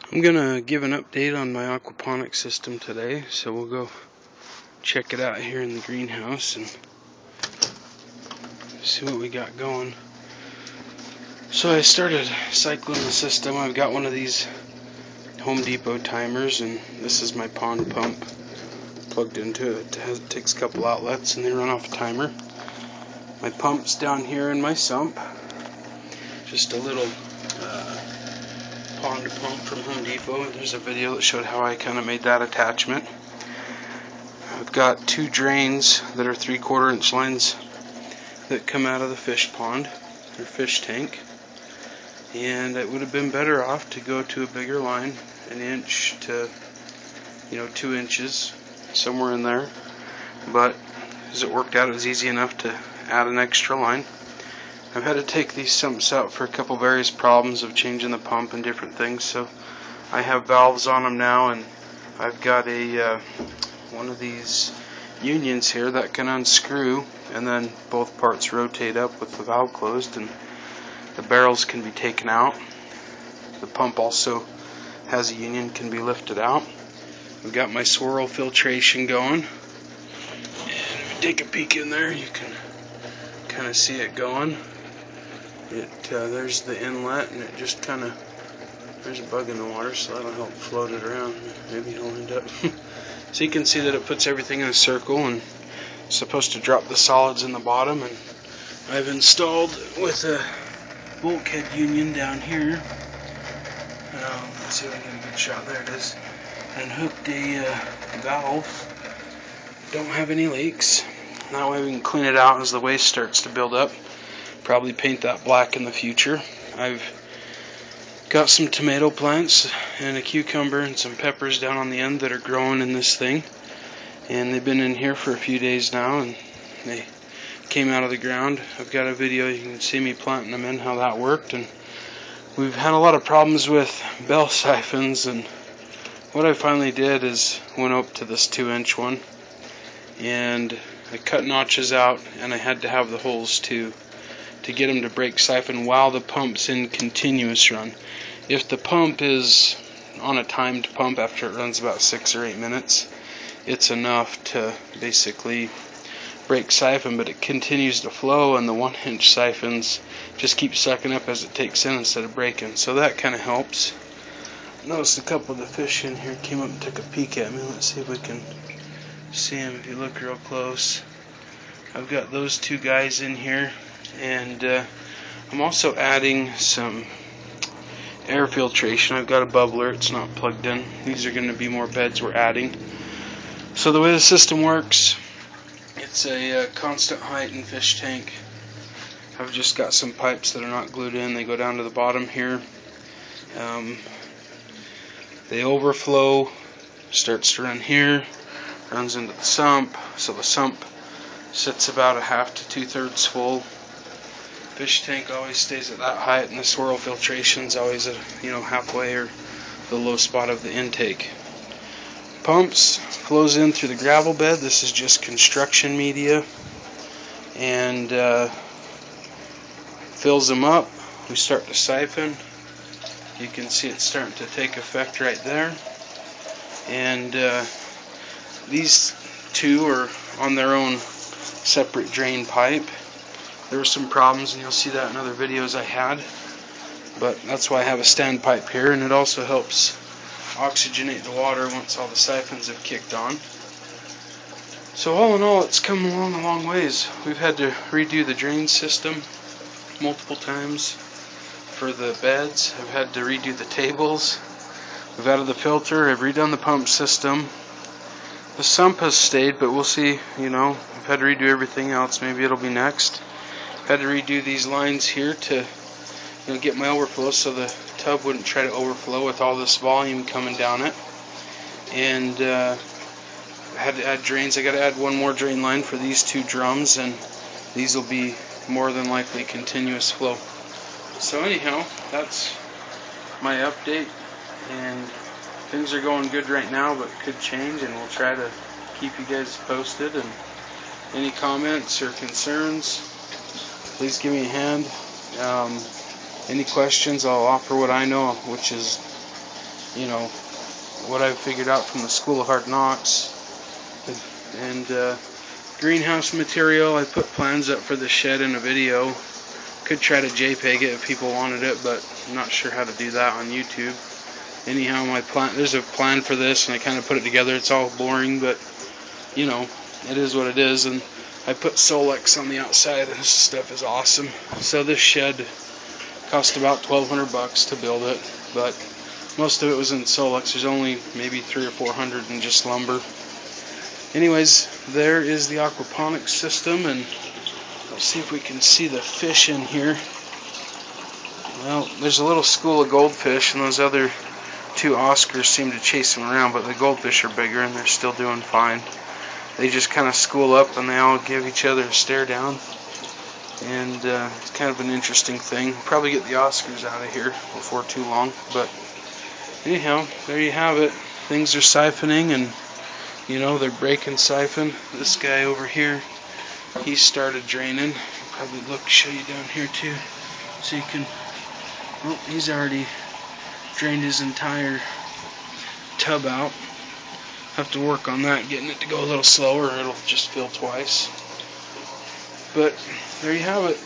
I'm gonna give an update on my aquaponics system today, so we'll go check it out here in the greenhouse and see what we got going. So I started cycling the system. I've got one of these Home Depot timers, and this is my pond pump plugged into it. It takes a couple outlets and they run off a timer. My pump's down here in my sump, just a little pond pump from Home Depot. There's a video that showed how I kind of made that attachment. I've got two drains that are 3/4 inch lines that come out of the fish pond or fish tank, and it would have been better off to go to a bigger line, an inch to 2 inches, somewhere in there, but as it worked out, it was easy enough to add an extra line. I've had to take these sumps out for a couple various problems of changing the pump and different things, so I have valves on them now, and I've got a one of these unions here that can unscrew, and then both parts rotate up with the valve closed, and the barrels can be taken out. The pump also has a union, can be lifted out. I've got my swirl filtration going, and if you take a peek in there, you can kind of see it going. There's the inlet, and it just kind of, there's a bug in the water, so that'll help float it around. Maybe he'll end up. So you can see that it puts everything in a circle, and it's supposed to drop the solids in the bottom. And I've installed with a bulkhead union down here. Let's see if I can get a good shot. There it is. And hooked a valve. Don't have any leaks. That way we can clean it out as the waste starts to build up. Probably paint that black in the future. I've got some tomato plants and a cucumber and some peppers down on the end that are growing in this thing, and they've been in here for a few days now, and they came out of the ground. I've got a video, you can see me planting them in, how that worked. And we've had a lot of problems with bell siphons, and what I finally did is went up to this 2-inch one, and I cut notches out, and I had to have the holes to get them to break siphon while the pump's in continuous run. If the pump is on a timed pump, after it runs about 6 or 8 minutes, it's enough to basically break siphon, but it continues to flow, and the 1-inch siphons just keep sucking up as it takes in instead of breaking, so that kind of helps. Noticed a couple of the fish in here came up and took a peek at me. Let's see if we can see them if you look real close. I've got those two guys in here, and I'm also adding some air filtration. I've got a bubbler, it's not plugged in. These are going to be more beds we're adding. So the way the system works, it's a constant height in fish tank. I've just got some pipes that are not glued in. They go down to the bottom here. They overflow, starts to run here, runs into the sump, so the sump sits about a half to 2/3 full. Fish tank always stays at that height, and the swirl filtration's always at halfway or the low spot of the intake. Pumps flows in through the gravel bed. This is just construction media, and fills them up. We start to siphon. You can see it's starting to take effect right there, and these two are on their own separate drain pipe. There were some problems, and you'll see that in other videos I had, but that's why I have a standpipe here, and it also helps oxygenate the water once all the siphons have kicked on. So all in all, it's come along a long ways. We've had to redo the drain system multiple times for the beds. I've had to redo the tables. We've added the filter. I've redone the pump system. The sump has stayed, but we'll see. I've had to redo everything else. Maybe it'll be next. Had to redo these lines here to get my overflow, so the tub wouldn't try to overflow with all this volume coming down it. And I had to add drains. I got to add one more drain line for these two drums, and these will be more than likely continuous flow. So anyhow, that's my update, and things are going good right now, but could change, and we'll try to keep you guys posted. And any comments or concerns, please give me a hand. Any questions, I'll offer what I know, which is you know, what I've figured out from the School of Hard Knocks. And greenhouse material, I put plans up for the shed in a video. Could try to JPEG it if people wanted it, but I'm not sure how to do that on YouTube. Anyhow, there's a plan for this, and I kind of put it together. It's all boring, but you know, it is what it is. And I put Solex on the outside, and this stuff is awesome. So this shed cost about $1,200 to build it, but most of it was in Solex. There's only maybe 300 or 400 in just lumber. Anyways, there is the aquaponics system, and let's see if we can see the fish in here. Well, there's a little school of goldfish, and those other two Oscars seem to chase them around, but the goldfish are bigger, and they're still doing fine. They just kind of school up, and they all give each other a stare down. And it's kind of an interesting thing. Probably get the Oscars out of here before too long. But anyhow, there you have it. Things are siphoning, and you know, they're breaking siphon. This guy over here, he started draining. I'll probably show you down here too, so you can. Oh, he's already drained his entire tub out. Have to work on that, getting it to go a little slower, or it'll just fill twice. But there you have it.